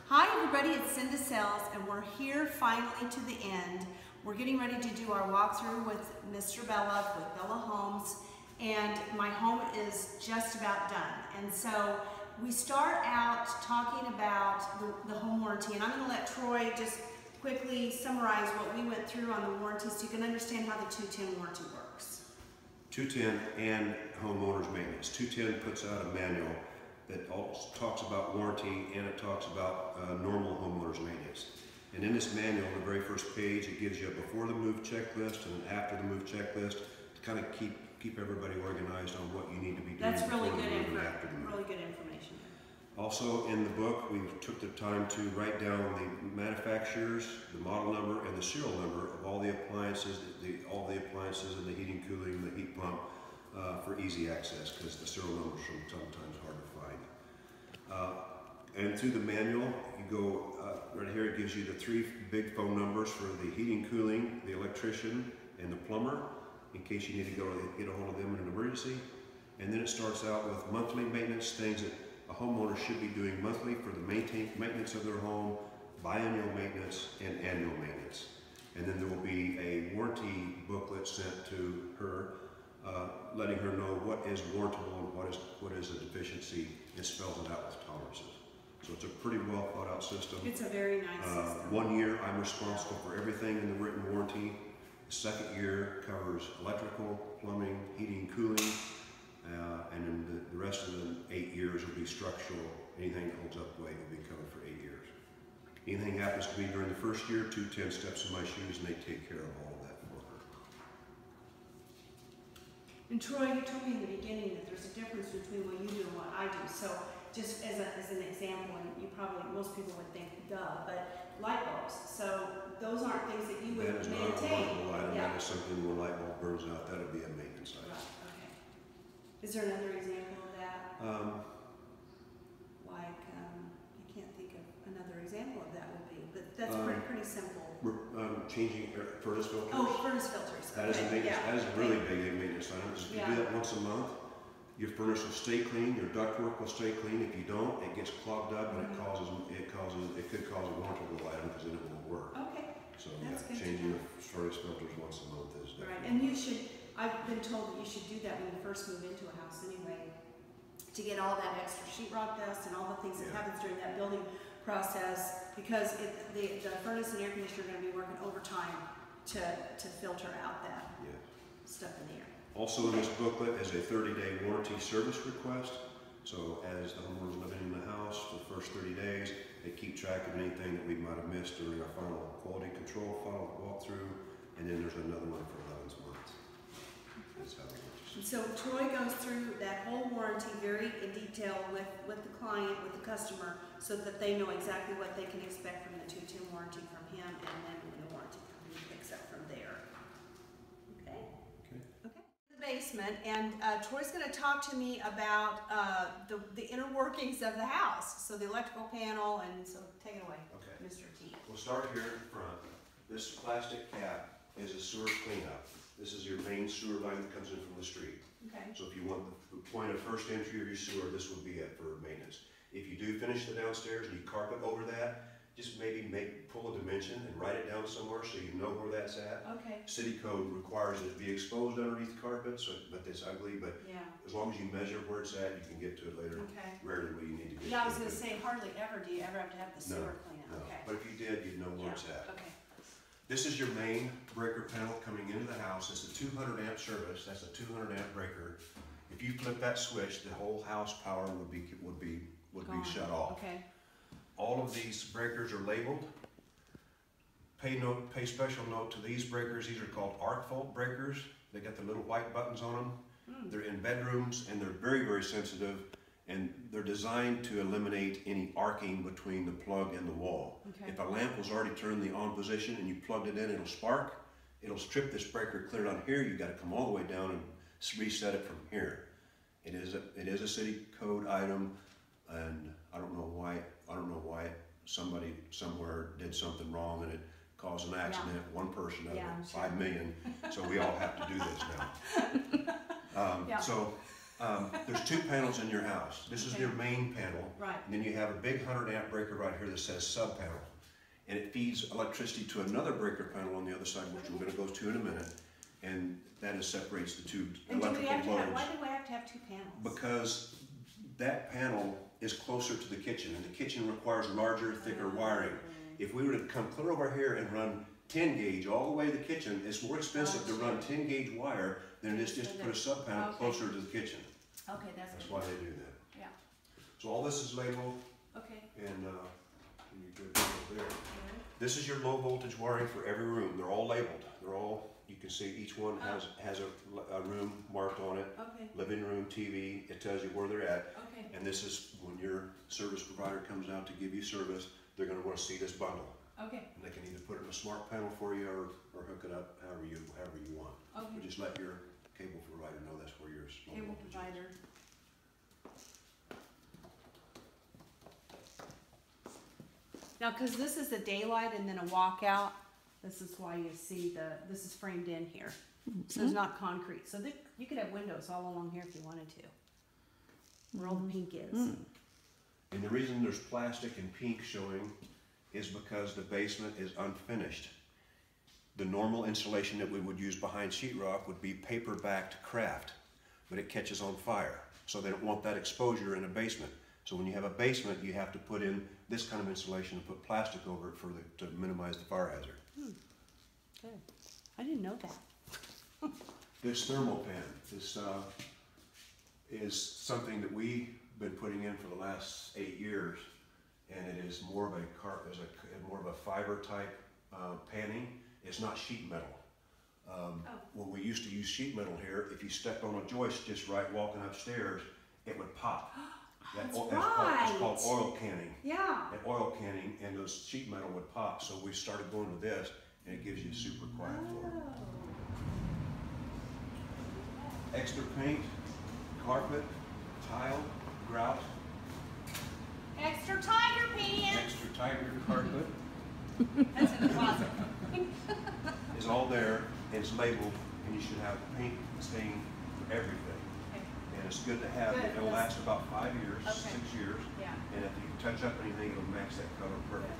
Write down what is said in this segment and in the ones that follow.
Hi everybody, it's Cynda Sales, and we're here finally to the end. We're getting ready to do our walkthrough with Mr. Bellah, with Bellah Homes, and my home is just about done. And so we start out talking about the home warranty, and I'm going to let Troy just quickly summarize what we went through on the warranty so you can understand how the 210 warranty works. 210 and homeowners maintenance. 210 puts out a manual that also talks about warranty and it talks about normal homeowners maintenance. And in this manual, on the very first page, it gives you a before the move checklist and an after the move checklist to kind of keep everybody organized on what you need to be doing. That's really good information. Information. Also in the book, we took the time to write down the manufacturers, the model number, and the serial number of all the appliances, all the appliances and the heating, cooling, the heat pump for easy access, because the serial numbers are sometimes hard to find. And through the manual, you go right here. It gives you the 3 big phone numbers for the heating, cooling, the electrician, and the plumber, in case you need to go get a hold of them in an emergency. And then it starts out with monthly maintenance, things that a homeowner should be doing monthly for the maintenance of their home, biannual maintenance, and annual maintenance. And then there will be a warranty booklet sent to her, letting her know what is warrantable and what is a deficiency, and spells it out with tolerances. So it's a pretty well thought out system. It's a very nice system. 1 year, I'm responsible for everything in the written warranty. The second year covers electrical, plumbing, heating, cooling, and then the rest of the 8 years will be structural. Anything that holds up the weight will be covered for 8 years. Anything happens to me during the first year, 210 steps in my shoes, and they take care of all of that for her. And Troy, you told me in the beginning that there's a difference between what you do and what I do. So just as an example, and most people would think, duh, but light bulbs. So those aren't things that you would maintain. That is not a wonderful item. Yeah. That is something when a light bulb burns out, that would be a maintenance item. Right, okay. Is there another example of that? I can't think of another example of that would be, but that's pretty simple. Changing furnace filters. Oh, furnace filters. That is a maintenance. That is a really big maintenance item. If you do that once a month, your furnace will stay clean, your ductwork will stay clean. If you don't, it gets clogged up and it could cause a warrantable item because then it won't work. Okay. So yeah, changing the furnace filters once a month is right. And you should. I've been told that you should do that when you first move into a house anyway, to get all that extra sheetrock dust and all the things that happens during that building process, because the furnace and air conditioner are going to be working overtime to filter out that stuff in the air. Also in this booklet is a 30-day warranty service request. So as the homeowner's living in the house for the first 30 days, they keep track of anything that we might have missed during our final quality control walkthrough, and then there's another one for 11 months. That's how they work. So Troy goes through that whole warranty very in detail with the client, with the customer, so that they know exactly what they can expect from the 210 warranty from him, and then when the warranty company picks up from there. Okay? Okay. The basement, and Troy's going to talk to me about the inner workings of the house. So the electrical panel, and so take it away, Mr. T. We'll start here in front. This plastic cap is a sewer cleanup. This is your main sewer line that comes in from the street. Okay. So if you want the point of first entry of your sewer, this would be it for maintenance. If you do finish the downstairs and you carpet over that, just maybe pull a dimension and write it down somewhere so you know where that's at. Okay. City code requires it to be exposed underneath carpet, but it's ugly, but as long as you measure where it's at, you can get to it later. Okay. Rarely will you need to get to it. Yeah, I was going to say, hardly ever do you ever have to have the sewer cleanup. No. Okay. But if you did, you'd know where it's at. Okay. This is your main breaker panel coming into the house. It's a 200 amp service. That's a 200 amp breaker. If you flip that switch, the whole house power would be shut off. Okay. All of these breakers are labeled. Pay special note to these breakers. These are called arc fault breakers. They got the little white buttons on them. They're in bedrooms and they're very, very sensitive. And they're designed to eliminate any arcing between the plug and the wall. Okay. If a lamp was already turned in the on position and you plugged it in, it'll spark. It'll strip this breaker clear down here. You've got to come all the way down and reset it from here. It is a city code item, and I don't know why somebody somewhere did something wrong and it caused an accident. One person out of 5 million. So we all have to do this now. There's 2 panels in your house. This is Okay. your main panel. Right. And then you have a big 100-amp breaker right here that says sub panel. And it feeds electricity to another breaker panel on the other side, which we're going to go to in a minute. And that is separates the 2 And do we electrical have to have, loads. why do we have to have 2 panels? Because that panel is closer to the kitchen, and the kitchen requires larger, thicker wiring. If we were to come clear over here and run 10 gauge all the way to the kitchen, it's more expensive to run 10 gauge wire than it is just to put a sub panel Okay. closer to the kitchen. Okay, that's That's good. why they do that. Yeah, So all this is labeled, okay. and you're good to go there. This is your low voltage wiring for every room. They're all labeled. They're all, you can see each one has a room marked on it. Okay, Living room, TV, it tells you where they're at. okay. And this is when your service provider comes out to give you service, they're gonna wanna see this bundle. Okay, And they can either put it in a smart panel for you or hook it up however you want. okay. But just let your cable provider know that's where your low Cable voltage is. provider. Now, because this is a daylight and then a walkout, this is why you see this is framed in here. So it's not concrete. So you could have windows all along here if you wanted to, where all the pink is. And the reason there's plastic and pink showing is because the basement is unfinished. The normal insulation that we would use behind sheetrock would be paper-backed kraft, but it catches on fire. So they don't want that exposure in a basement. So when you have a basement, you have to put in this kind of insulation and put plastic over it to minimize the fire hazard. Good. I didn't know that. This thermal pan, this is something that we've been putting in for the last 8 years, and it is more of a fiber type panning. It's not sheet metal. When we used to use sheet metal here, if you stepped on a joist just right walking upstairs, it would pop. That's It's called oil canning. Yeah. And oil canning, and those sheet metal would pop. So we started going to this, and it gives you a super quiet floor. Extra paint, carpet, tile, grout, Extra tiger pants. extra tiger carpet That's in the closet. is all there, and it's labeled, and you should have paint stain for everything. And it's good to have, Good. it'll last about 5 years, Okay. 6 years, Yeah. and if you touch up anything, it'll match that color perfect.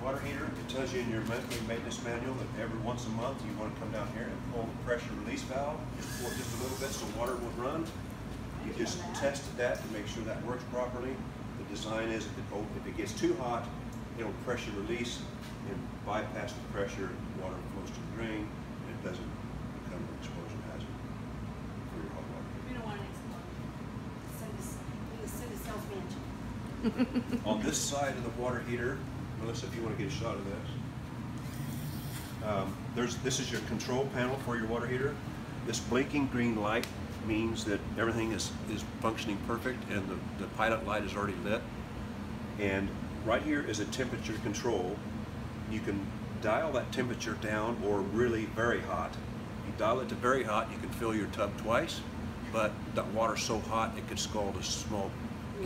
Water heater, it tells you in your monthly maintenance manual that every once a month you want to come down here and pull the pressure release valve, just pull it just a little bit so water will run. You just tested that to make sure that works properly. The design is if it gets too hot, it'll pressure release and bypass the pressure, water flows to the drain, and it doesn't become an explosion hazard for your hot water. We don't want an explosion. Send a sales mansion. On this side of the water heater, Melissa, if you want to get a shot of this, this is your control panel for your water heater. This blinking green light means that everything is functioning perfect, and the pilot light is already lit. And right here is a temperature control. You can dial that temperature down or really very hot. If you dial it to very hot, you can fill your tub twice, but that water's so hot it could scald a small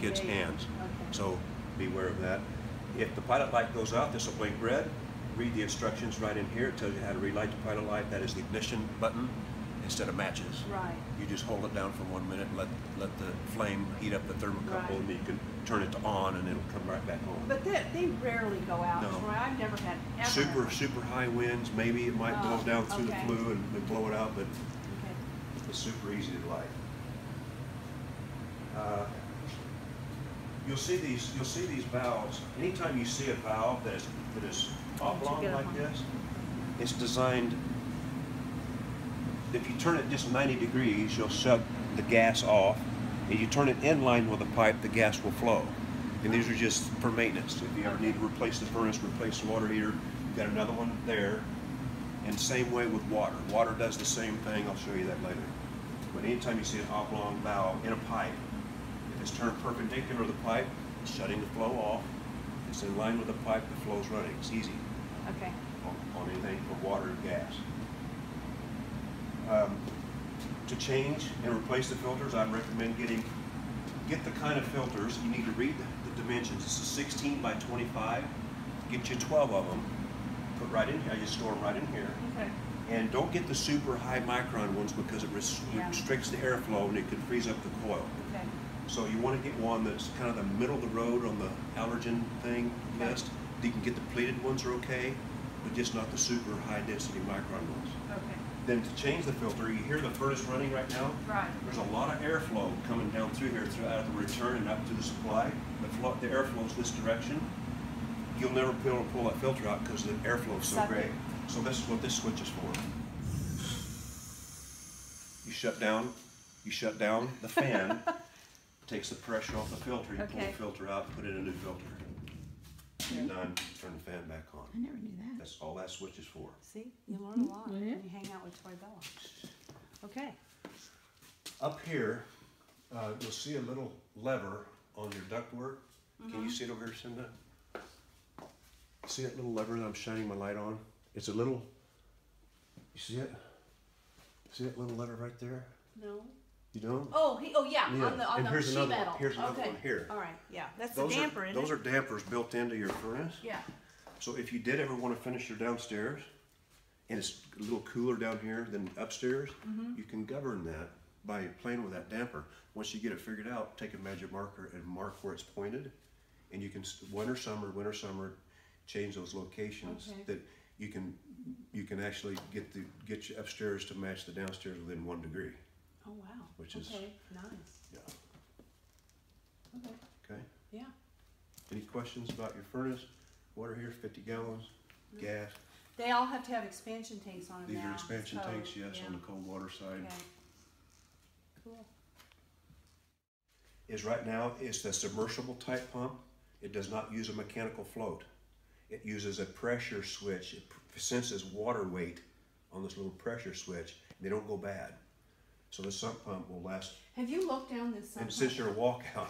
kid's hands. Okay. So beware of that. If the pilot light goes out, this will blink red. Read the instructions right in here. It tells you how to relight the pilot light. That is the ignition button instead of matches. Right. You just hold it down for 1 minute and let the flame heat up the thermocouple, Right. and then you can turn it to on, and it'll come right back on. But they rarely go out, No. Troy. I've never had ever. Super high winds, maybe it might blow Oh, down through okay. the flue and blow it out, but Okay. it's super easy to light. You'll see these valves. Anytime you see a valve that is oblong get like up on this, it's designed. If you turn it just 90 degrees, you'll shut the gas off. If you turn it in line with the pipe, the gas will flow. And these are just for maintenance. If you ever need to replace the furnace, replace the water heater, you've got another one there. And same way with water. Water does the same thing. I'll show you that later. But anytime you see an oblong valve in a pipe, if it's turned perpendicular to the pipe, it's shutting the flow off. If it's in line with the pipe, the flow's running. It's easy Okay. on anything for water and gas. To change and replace the filters, I'd recommend get the kind of filters. You need to read the dimensions. This is 16 by 25. Get you 12 of them. Put right in here. I just store them right in here. Okay. And don't get the super high micron ones because it restricts the airflow and it could freeze up the coil. Okay. So you want to get one that's kind of the middle of the road on the allergen thing list. You can get the pleated ones are okay, but just not the super high density micron ones. Okay. Then to change the filter, you hear the furnace running right now? Right. There's a lot of airflow coming down through here, out of the return and up to the supply. The airflow is this direction. You'll never be able to pull that filter out because the airflow is so great. So this is what this switch is for. You shut down the fan, takes the pressure off the filter, you pull the filter out, put in a new filter. You're done, turn the fan back on. I never knew that. That's all that switch is for. See, you learn a lot when you hang out with Toy Bellah. Okay. Up here, you'll see a little lever on your ductwork. Can you see it over here, Cynda? See that little lever that I'm shining my light on? It's a little, you see it? See that little lever right there? No. You don't? Oh, yeah, Yeah. on the sheet metal. Here's another one here. All right, yeah, that's the damper, isn't it? Those are dampers built into your furnace. Yeah. So if you did ever want to finish your downstairs, and it's a little cooler down here than upstairs, you can govern that by playing with that damper. Once you get it figured out, take a magic marker and mark where it's pointed, and you can winter, summer, change those locations that you can actually get you upstairs to match the downstairs within 1 degree. Oh wow. Which is nice. Yeah. Okay. Okay. Yeah. Any questions about your furnace? Water here, 50 gallons. Gas. They all have to have expansion tanks on them now. These are expansion so, tanks, yes, on the cold water side. Okay. Cool. Right now, it's the submersible type pump. It does not use a mechanical float. It uses a pressure switch. It senses water weight on this little pressure switch. And they don't go bad. So the sump pump will last. Have you looked down this sump And since you're a walkout,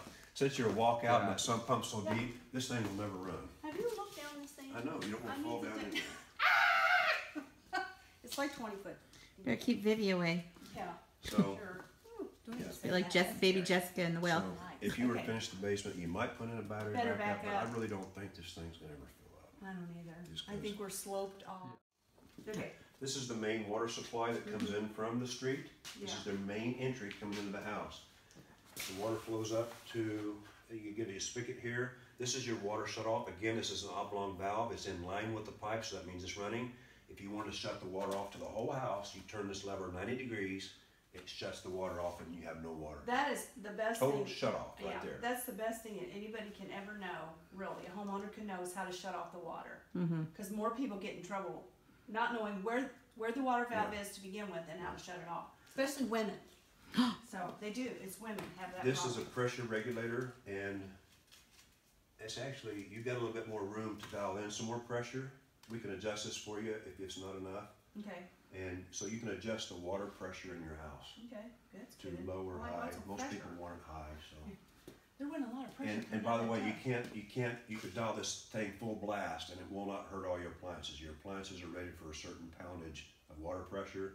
and that sump pump's so deep, this thing will never run. Have you looked down this thing? I know, you don't want to fall down in there. It's like 20 foot. Better keep Vivi away. Yeah. So, Sure. Be like baby Jessica in the well. so if you were to finish the basement, you might put in a battery Better backup, back but up. I really don't think this thing's gonna ever fill up. I don't either. Just I think we're sloped off. Okay. This is the main water supply that comes in from the street. This is their main entry coming into the house. The water flows up to, you get a spigot here. This is your water shut off. Again, this is an oblong valve. It's in line with the pipe, so that means it's running. If you want to shut the water off to the whole house, you turn this lever 90 degrees, it shuts the water off and you have no water. That is the best Total thing. shut off right there. That's the best thing that anybody can ever know, really. A homeowner can know is how to shut off the water. Because more people get in trouble not knowing where the water valve is to begin with and how to shut it off. Especially women. So they do. It's women have that This problem. is a pressure regulator, and it's actually, you've got a little bit more room to dial in some more pressure. We can adjust this for you if it's not enough. Okay. And so you can adjust the water pressure in your house Okay. That's to good. low or Well, high. lots of Most pressure. people want it high, so. There wasn't a lot of pressure. And by the way, you could dial this thing full blast and it will not hurt all your appliances. Your appliances are rated for a certain poundage of water pressure.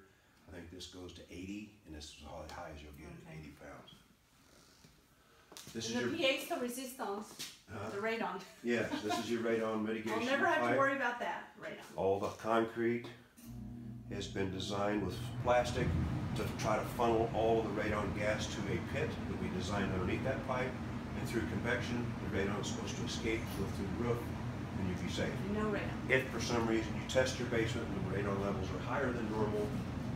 I think this goes to 80, and this is as high as you'll get at 80 pounds. This is And your the pièce de résistance, the radon. yes. This is your radon mitigation. I'll never have pipe. to worry about that. Radon. All the concrete has been designed with plastic to try to funnel all of the radon gas to a pit that we designed underneath that pipe, and through convection, the radon is supposed to escape, go through the roof, and you'll be safe. No radon. If for some reason you test your basement and the radon levels are higher than normal,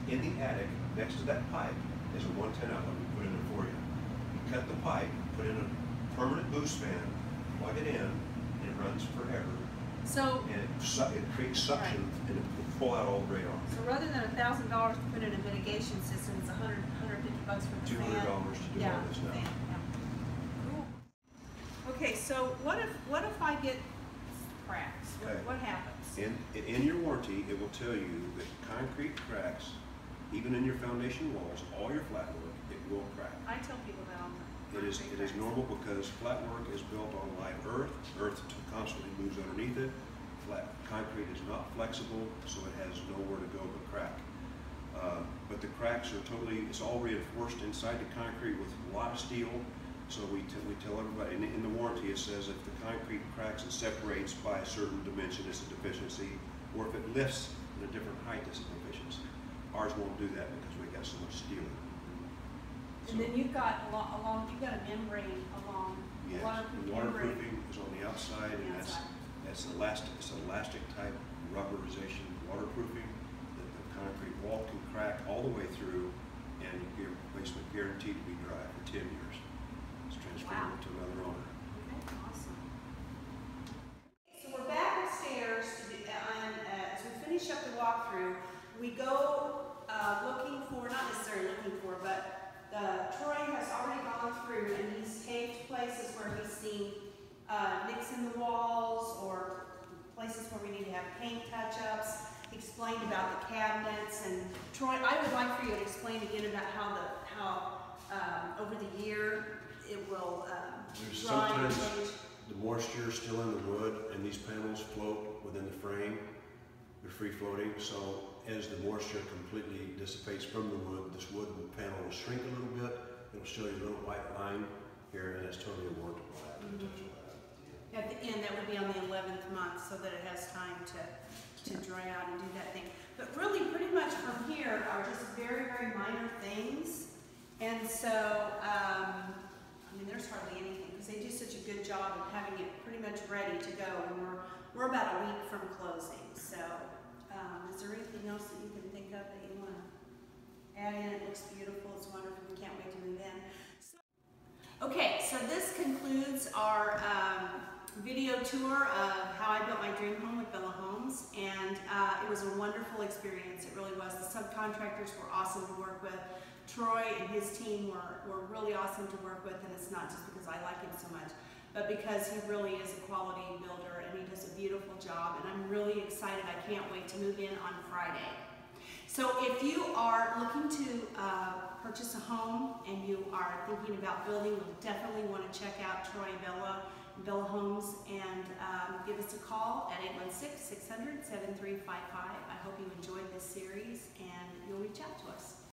in the attic next to that pipe is a 110 outlet we put in there for you. You cut the pipe, put in a permanent boost fan, plug it in, and it runs forever. So, And it creates suction and it will pull out all the radon. so rather than $1,000 to put in a mitigation system, it's $150 for the fan. $200 to do all this now. Fan, yeah. Cool. Okay, so what if I get cracks? Okay. What happens? In your warranty, it will tell you that concrete cracks, even in your foundation walls, all your flat work, it will crack. I tell people that all the time. It is normal because flat work is built on live earth. Earth constantly moves underneath it. Flat concrete is not flexible, so it has nowhere to go but crack. But the cracks are it's all reinforced inside the concrete with a lot of steel. So we tell everybody, in the warranty it says if the concrete cracks and separates by a certain dimension, it's a deficiency. Or if it lifts and a different height that's efficiency. Ours won't do that because we got so much steel. And then you've got you've got a membrane along, Yes, waterproof the membrane. waterproofing is on the outside, and that's elastic. It's elastic type rubberization waterproofing that the concrete wall can crack all the way through, and your basement guaranteed to be dry for 10 years. It's transferable to another owner. Okay, awesome. So we're back upstairs to do, and as we finish up the walkthrough, we go looking for, not necessarily looking for, but Troy has already gone through and he's taped places where he's seen nicks in the walls or places where we need to have paint touch-ups, explained about the cabinets. And Troy, I would like for you to explain again about how over the year it will There's dry and sometimes change. the moisture is still in the wood, and these panels float within the frame. They're free floating, so as the moisture completely dissipates from the wood, this wooden panel will shrink a little bit. It'll show you a little white line here, and it's totally warrantable. At the end, that would be on the 11th month, so that it has time to dry out and do that thing. But really, pretty much from here are just very, very minor things. And so, I mean, there's hardly anything, because they do such a good job of having it pretty much ready to go. And we're about a week from closing. So, is there anything else that you can think of that you want to add in? It looks beautiful. It's wonderful. We can't wait to move in. Okay, so this concludes our video tour of how I built my dream home with Bellah Homes, and it was a wonderful experience. It really was. The subcontractors were awesome to work with. Troy and his team were really awesome to work with, and it's not just because I like him so much, but because he really is a quality builder and he does a beautiful job, and I'm really excited. I can't wait to move in on Friday. So if you are looking to purchase a home and you are thinking about building, you'll definitely want to check out Troy and Bellah Homes, and give us a call at 816-600-7355. I hope you enjoyed this series and you'll reach out to us.